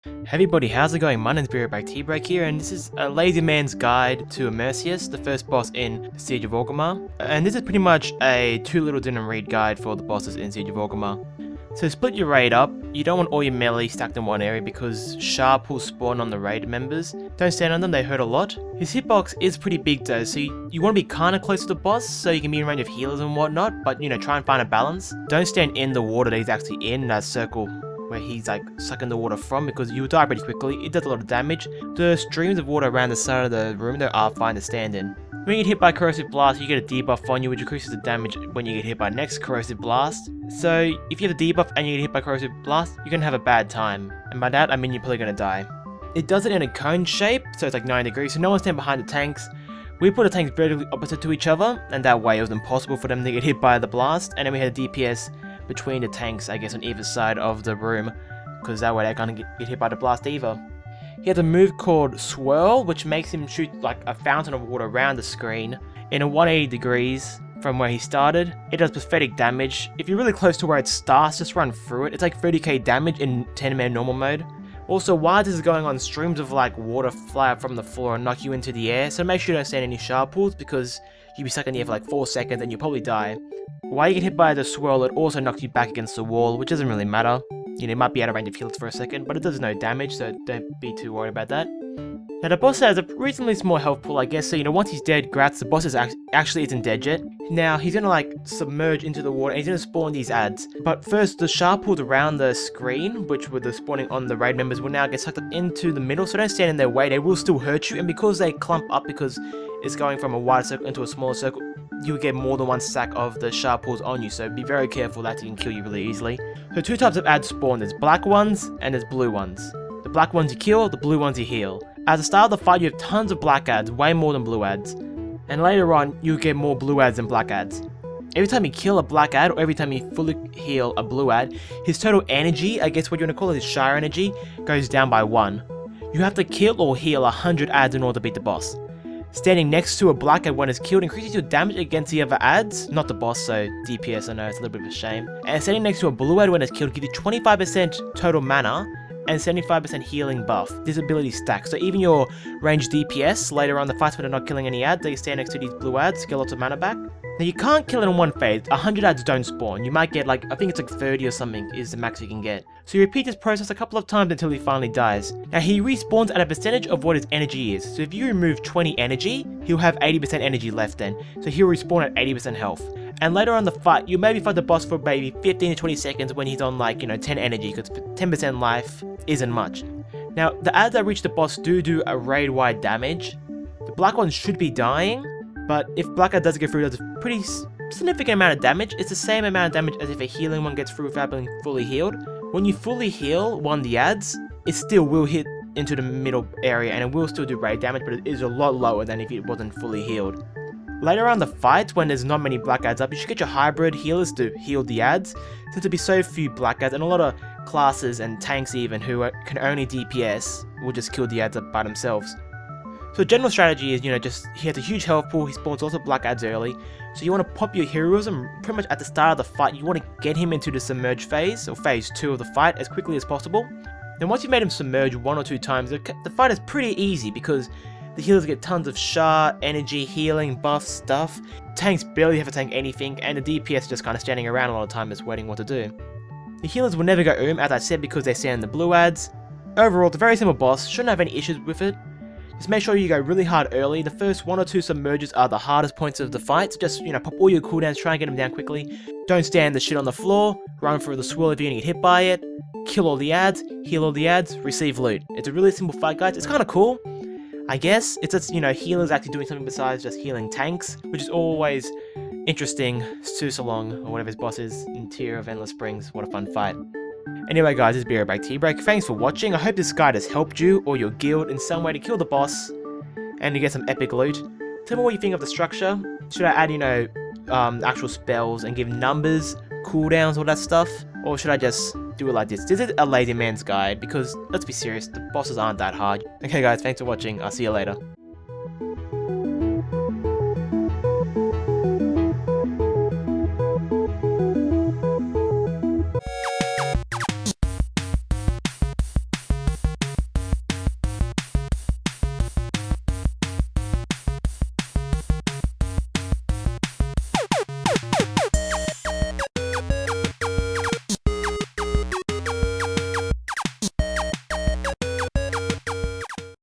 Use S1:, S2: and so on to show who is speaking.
S1: Hey everybody, how's it going? My name's Beerback T-Break here, and this is a lazy man's guide to Immersius, the first boss in Siege of Orgrimmar. And this is pretty much a too little didn't read guide for the bosses in Siege of Orgrimmar. So split your raid up. You don't want all your melee stacked in one area because sharp will spawn on the raid members. Don't stand on them, they hurt a lot. His hitbox is pretty big though, so you want to be kind of close to the boss so you can be in range of healers and whatnot, but try and find a balance. Don't stand in the water that he's actually in, that circle where he's like sucking the water from, because you'll die pretty quickly. It does a lot of damage. The streams of water around the side of the room though are fine to stand in. When you get hit by Corrosive Blast, you get a debuff on you, which increases the damage when you get hit by next Corrosive Blast. So if you have a debuff and you get hit by Corrosive Blast, you're gonna have a bad time. And by that I mean you're probably gonna die. It does it in a cone shape, so it's like 90 degrees, so no one stand behind the tanks. We put the tanks vertically opposite to each other, and that way it was impossible for them to get hit by the blast, and then we had a DPS between the tanks, I guess, on either side of the room, because that way they can't get hit by the blast either. He has a move called Swirl, which makes him shoot like a fountain of water around the screen in a 180 degrees from where he started. It does pathetic damage. If you're really close to where it starts, just run through it. It's like 30k damage in 10-man normal mode. Also, while this is going on, streams of like water fly up from the floor and knock you into the air, so make sure you don't stand in any sharp pools because you'll be stuck in the air for like 4 seconds and you'll probably die. While you get hit by the swirl, it also knocks you back against the wall, which doesn't really matter. It might be out of range of heals for a second, but it does no damage, so don't be too worried about that. Now the boss has a reasonably small health pool, I guess, so once he's dead, Gratz, the boss actually isn't dead yet. Now he's gonna like submerge into the water and he's gonna spawn these ads. But first, the sharp pools around the screen, which were the spawning on the raid members, will now get sucked up into the middle, so don't stand in their way, they will still hurt you, and because they clump up because it's going from a wider circle into a smaller circle, you'll get more than one stack of the sharp pools on you, so be very careful that can kill you really easily. So two types of ads spawn, there's black ones and there's blue ones. The black ones you kill, the blue ones you heal. At the start of the fight you have tons of black ads, way more than blue ads. And later on you'll get more blue ads than black ads. Every time you kill a black ad or every time you fully heal a blue ad, his total energy, I guess what you want to call it, his Shire energy, goes down by 1. You have to kill or heal 100 ads in order to beat the boss. Standing next to a black ad when it's killed increases your damage against the other ads, not the boss, so DPS, I know it's a little bit of a shame. And standing next to a blue ad when it's killed gives you 25% total mana and 75% healing buff. This ability stacks, so even your ranged DPS later on the fights when they're not killing any ads, they stand next to these blue ads, get lots of mana back. Now you can't kill it in one phase, 100 ads don't spawn, you might get like, I think it's like 30 or something is the max you can get. So you repeat this process a couple of times until he finally dies. Now he respawns at a percentage of what his energy is, so if you remove 20 energy, he'll have 80% energy left then, so he'll respawn at 80% health. And later on the fight, you'll maybe fight the boss for maybe 15 to 20 seconds when he's on like, 10 energy, because 10% life isn't much. Now, the ads that reach the boss do a raid-wide damage. The black ones should be dying, but if black ad does get through, it does a pretty significant amount of damage. It's the same amount of damage as if a healing one gets through without being fully healed. When you fully heal one of the ads, it still will hit into the middle area and it will still do raid damage, but it is a lot lower than if it wasn't fully healed. Later on the fight, when there's not many black ads up, you should get your hybrid healers to heal the ads, since there'll be so few black ads, and a lot of classes and tanks even who can only DPS will just kill the ads up by themselves. So general strategy is, he has a huge health pool, he spawns lots of black ads early, so you want to pop your heroism pretty much at the start of the fight. You want to get him into the submerge phase, or phase 2 of the fight, as quickly as possible. Then once you've made him submerge 1 or 2 times, the fight is pretty easy because the healers get tons of Shard, energy, healing, buff, stuff. Tanks barely have to tank anything, and the DPS just kind of standing around a lot of time just waiting what to do. The healers will never go as I said, because they stand in the blue ads. Overall, it's a very simple boss, shouldn't have any issues with it. Just make sure you go really hard early. The first 1 or 2 submerges are the hardest points of the fight, so just, pop all your cooldowns, try and get them down quickly. Don't stand the shit on the floor, run through the swirl if you're gonna get hit by it, kill all the ads, heal all the ads, receive loot. It's a really simple fight, guys. It's kind of cool, I guess. It's just, healers actually doing something besides just healing tanks, which is always interesting. Susalong, or whatever his boss is, in Tear of Endless Springs. What a fun fight. Anyway guys, this is Beerback T-Break. Thanks for watching. I hope this guide has helped you or your guild in some way to kill the boss and to get some epic loot. Tell me what you think of the structure. Should I add, actual spells and give numbers, cooldowns, all that stuff? Or should I just do it like this? This is a lazy man's guide because, let's be serious, the bosses aren't that hard. Okay guys, thanks for watching. I'll see you later.